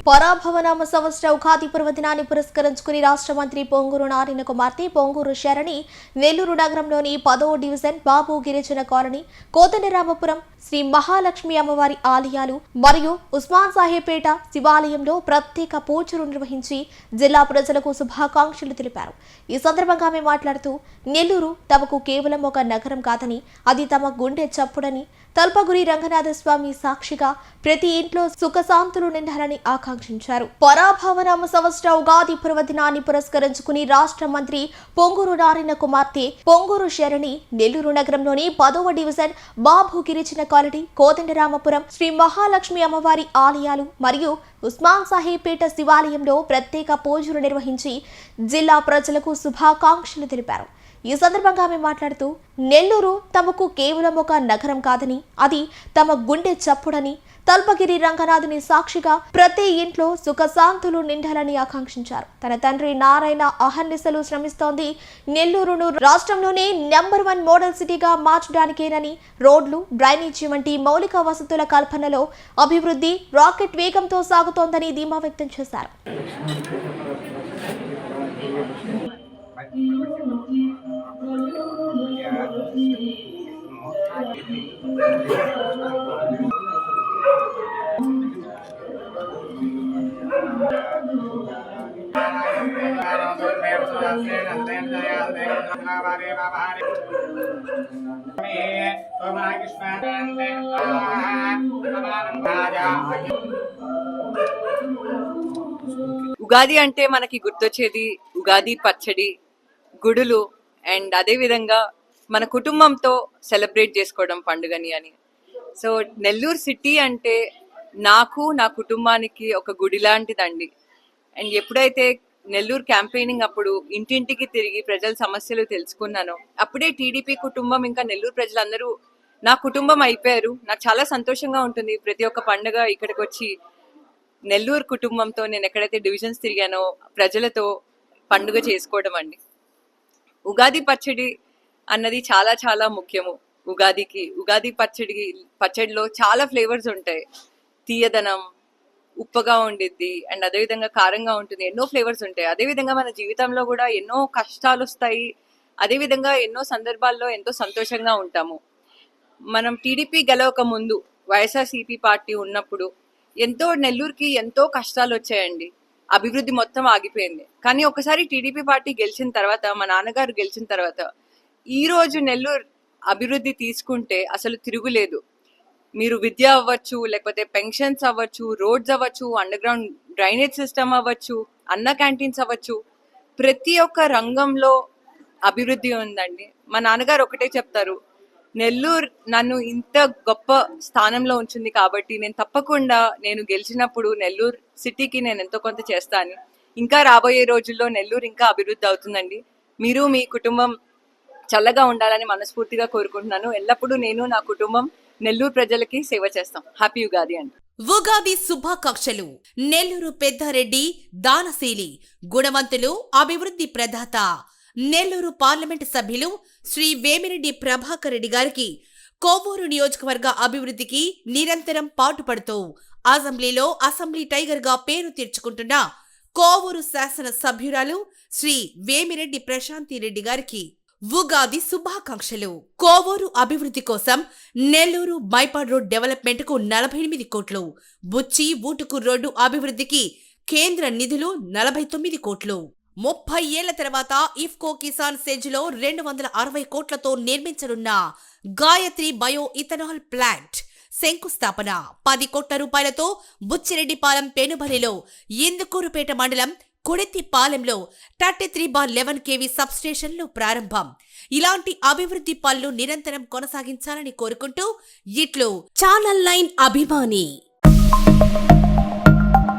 పరాభవనామ సంవత్సర ఉగాది పర్వదినాన్ని పురస్కరించుకుని రాష్ట్ర మంత్రి పొంగూరు నారాయణ కుమార్తె పొంగూరు శరణి నెల్లూరు నగరంలోని 10వ డివిజన్ బాబు గిరిజన కాలనీ కోదండరామపురం శ్రీ మహాలక్ష్మి అమ్మవారి ఆలయాలు మరియు ఉస్మాన్ సాహెబపేట శివాలయంలో ప్రత్యేక పూజలు నిర్వహించి జిల్లా ప్రజలకు శుభాకాంక్షలు తెలిపారు. ఈ సందర్భంగా ఆమె మాట్లాడుతూ నెల్లూరు తమకు కేవలం ఒక నగరం కాదని అది తమ గుండె చప్పుడని తల్పగురి రంగనాథ స్వామి సాక్షిగా ప్రతి ఇంట్లో సుఖశాంతులు నిండాలని ఆకాంక్షించారు. పరాభవనామ సంవత్సర ఉగాది పర్వదినాన్ని పురస్కరించుకుని రాష్ట్ర మంత్రి పొంగూరు నారాయణ కుమార్తె పొంగూరు శరణి నెల్లూరు నగరంలోని 10వ డివిజన్ బాబు గిరిజన కాలనీ కోదండరామపురం శ్రీ మహాలక్ష్మి అమ్మవారి ఆలయాలు మరియు ఉస్మాన్ సాహెబపేట శివాలయంలో ప్రత్యేక పూజలు నిర్వహించి జిల్లా ప్రజలకు శుభాకాంక్షలు తెలిపారు. ఈ సందర్భంగా ఆమె మాట్లాడుతూ నెల్లూరు తమకు కేవలం ఒక నగరం కాదని అది తమ గుండె చప్పుడని తల్పగిరి రంగనాథుని సాక్షిగా ప్రతి ఇంట్లో సుఖశాంతులు నిండాలని ఆకాంక్షించారు. తన తండ్రి నారాయణ అహర్నిశలు శ్రమిస్తోంది నెల్లూరును రాష్ట్రంలోనే నెంబర్ 1 మోడల్ సిటీగా మార్చడానికేనని రోడ్లు, డ్రైనేజీ వంటి మౌలిక వసతుల కల్పనలో అభివృద్ధి రాకెట్ వేగంతో సాగుతోందని ధీమా వ్యక్తం చేశారు. ఉగాది అంటే మనకి గుర్తొచ్చేది ఉగాది పచ్చడి, గుడులు అండ్ అదే విధంగా మన కుటుంబంతో సెలబ్రేట్ చేసుకోవడం పండుగని అని. సో నెల్లూరు సిటీ అంటే నాకు, నా కుటుంబానికి ఒక గుడి లాంటిదండి. అండ్ ఎప్పుడైతే నెల్లూరు క్యాంపెయినింగ్ అప్పుడు ఇంటింటికి తిరిగి ప్రజల సమస్యలు తెలుసుకున్నాను, అప్పుడే టీడీపీ కుటుంబం ఇంకా నెల్లూరు ప్రజలందరూ నా కుటుంబం అయిపోయారు. నాకు చాలా సంతోషంగా ఉంటుంది ప్రతి ఒక్క పండుగ ఇక్కడికి వచ్చి నెల్లూరు కుటుంబంతో నేను ఎక్కడైతే డివిజన్స్ తిరిగానో ప్రజలతో పండుగ చేసుకోవడం అండి. ఉగాది పచ్చడి అన్నది చాలా చాలా ముఖ్యము. ఉగాది పచ్చడిలో చాలా ఫ్లేవర్స్ ఉంటాయి. తీయదనం, ఉప్పగా ఉండిద్ది అండ్ అదేవిధంగా కారంగా ఉంటుంది, ఎన్నో ఫ్లేవర్స్ ఉంటాయి. అదేవిధంగా మన జీవితంలో కూడా ఎన్నో కష్టాలు వస్తాయి, అదేవిధంగా ఎన్నో సందర్భాల్లో ఎంతో సంతోషంగా ఉంటాము. మనం టీడీపీ గెలవక ముందు వైఎస్ఆర్సీపీ పార్టీ ఉన్నప్పుడు నెల్లూరుకి ఎంతో కష్టాలు వచ్చాయండి. అభివృద్ధి మొత్తం ఆగిపోయింది. కానీ ఒకసారి టీడీపీ పార్టీ గెలిచిన తర్వాత, మా నాన్నగారు గెలిచిన తర్వాత ఈ రోజు నెల్లూరు అభివృద్ధి తీసుకుంటే అసలు తిరుగులేదు. మీరు విద్య అవ్వచ్చు, లేకపోతే పెన్షన్స్ అవ్వచ్చు, రోడ్స్ అవ్వచ్చు, అండర్ గ్రౌండ్ డ్రైనేజ్ సిస్టమ్ అవ్వచ్చు, అన్న క్యాంటీన్స్ అవ్వచ్చు, ప్రతి ఒక్క రంగంలో అభివృద్ధి ఉందండి. మా నాన్నగారు ఒకటే చెప్తారు, నెల్లూరు నన్ను ఇంత గొప్ప స్థానంలో ఉంచింది కాబట్టి నేను తప్పకుండా నేను గెలిచినప్పుడు నెల్లూరు సిటీకి నేను ఎంతో కొంత చేస్తాను. ఇంకా రాబోయే రోజుల్లో నెల్లూరు ఇంకా అభివృద్ధి అవుతుందండి. మీరు మీ కుటుంబం చల్లగా ఉండాలని మనస్ఫూర్తిగా కోరుకుంటున్నాను. ఎల్లప్పుడూ నేను, నా కుటుంబం నెల్లూరు ప్రజలకి సేవ చేస్తాం. హ్యాపీ ఉగాది అండి. ఉగాది శుభాకాంక్షలు. నెల్లూరు పెద్దారెడ్డి దానశీలి, గుణవంతులు, అభివృద్ధి ప్రదాత నెల్లూరు పార్లమెంటు సభ్యులు శ్రీ వేమిరెడ్డి ప్రభాకర్ రెడ్డి గారికి కోవూరు నియోజకవర్గ అభివృద్ధికి నిరంతరం పాటుపడుతూ అసెంబ్లీలో అసెంబ్లీ టైగర్ గా పేరు తెచ్చుకుంటున్న కోవూరు శాసన సభ్యురాలు శ్రీ వేమిరెడ్డి ప్రశాంతి రెడ్డి గారికి ఉగాది శుభాకాంక్షలు. కోవూరు అభివృద్ధి కోసం నెల్లూరు మైపాడ్ రోడ్ డెవలప్మెంట్ కు 48 కోట్లు, బుచ్చి ఊటుకు రోడ్డు అభివృద్ధికి కేంద్ర నిధులు 49 కోట్లు, 30 ఏళ్ల తర్వాత ఇఫ్కో కిసాన్ సెజ్ లో 260 కోట్లతో నిర్మించనున్న గాయత్రి బయో ఇథనాల్ ప్లాంట్ శంకుస్థాపన, 10 కోట్ల రూపాయలతో బుచ్చిరెడ్డిపాలెం పెనుబలిలో ఇందుకూరుపేట మండలం కొడెత్తిపాలెంలో 33/11 kV సబ్స్టేషన్లు ప్రారంభం. ఇలాంటి అభివృద్ధి పనులు నిరంతరం కొనసాగించాలని కోరుకుంటూ ఇట్లు ఛానల్ 9 అభిమాని.